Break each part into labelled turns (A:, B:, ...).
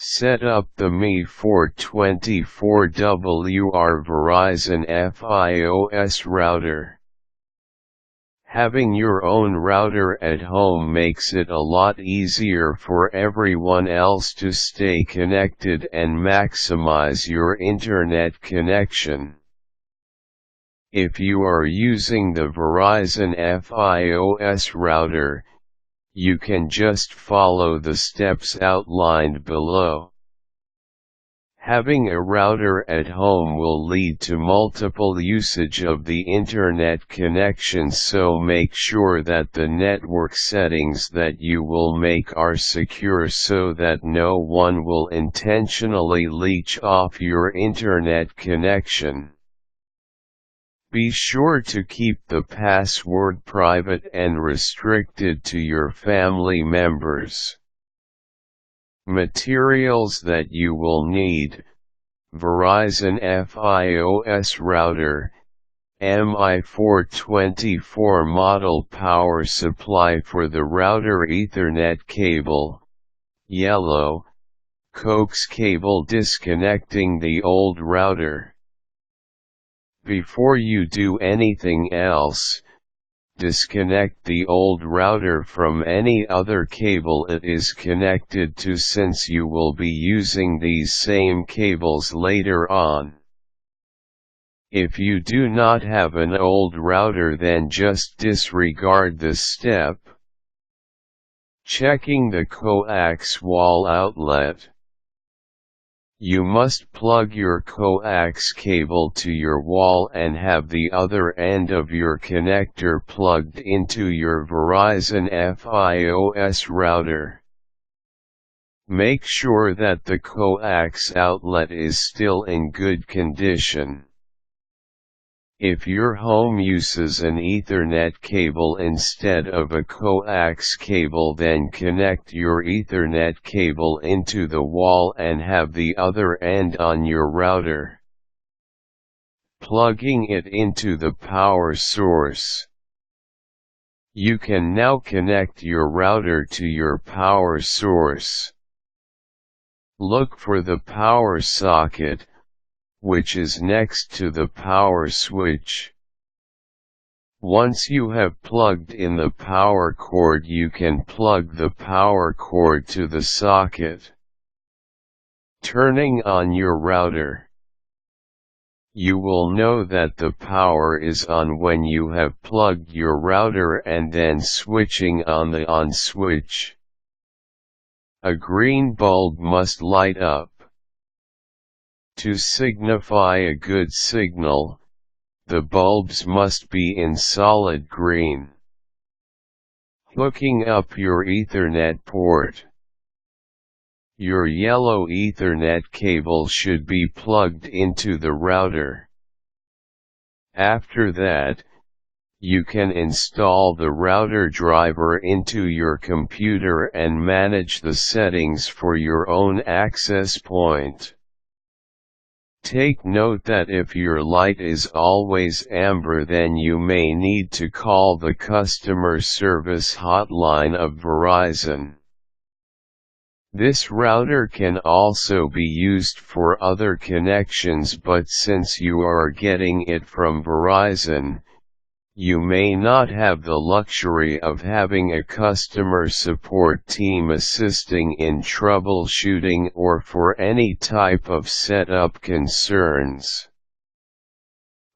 A: Set up the mi424wr Verizon FiOS router. Having your own router at home makes it a lot easier for everyone else to stay connected and maximize your internet connection. If you are using the Verizon FiOS router, you can just follow the steps outlined below. Having a router at home will lead to multiple usage of the internet connection, so make sure that the network settings that you will make are secure so that no one will intentionally leech off your internet connection. Be sure to keep the password private and restricted to your family members. Materials that you will need: Verizon FiOS router, mi424 model power supply for the router, Ethernet cable, yellow, Coax cable disconnecting the old router. Before you do anything else, disconnect the old router from any other cable it is connected to, since you will be using these same cables later on. If you do not have an old router, then just disregard this step. Checking the Coax wall outlet. You must plug your Coax cable to your wall and have the other end of your connector plugged into your Verizon FiOS router. Make sure that the Coax outlet is still in good condition. If your home uses an Ethernet cable instead of a Coax cable, then connect your Ethernet cable into the wall and have the other end on your router. Plugging it into the power source. You can now connect your router to your power source. Look for the power socket, which is next to the power switch. Once you have plugged in the power cord, you can plug the power cord to the socket. Turning on your router. You will know that the power is on when you have plugged your router and then switching on the on switch. A green bulb must light up. To signify a good signal, the bulbs must be in solid green. Hooking up your Ethernet port. Your yellow Ethernet cable should be plugged into the router. After that, you can install the router driver into your computer and manage the settings for your own access point. Take note that if your light is always amber, then you may need to call the customer service hotline of Verizon. This router can also be used for other connections, but since you are getting it from Verizon, you may not have the luxury of having a customer support team assisting in troubleshooting or for any type of setup concerns.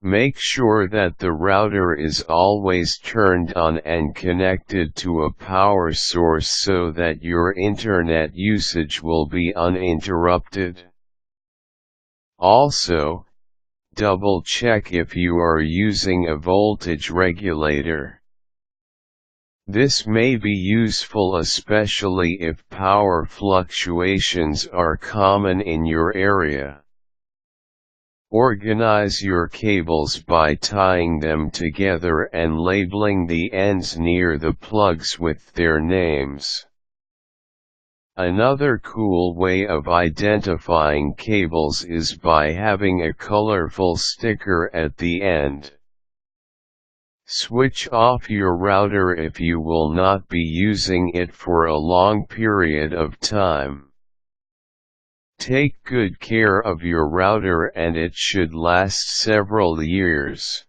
A: Make sure that the router is always turned on and connected to a power source so that your internet usage will be uninterrupted. Also, double-check if you are using a voltage regulator. This may be useful especially if power fluctuations are common in your area. Organize your cables by tying them together and labeling the ends near the plugs with their names. Another cool way of identifying cables is by having a colorful sticker at the end. Switch off your router if you will not be using it for a long period of time. Take good care of your router and it should last several years.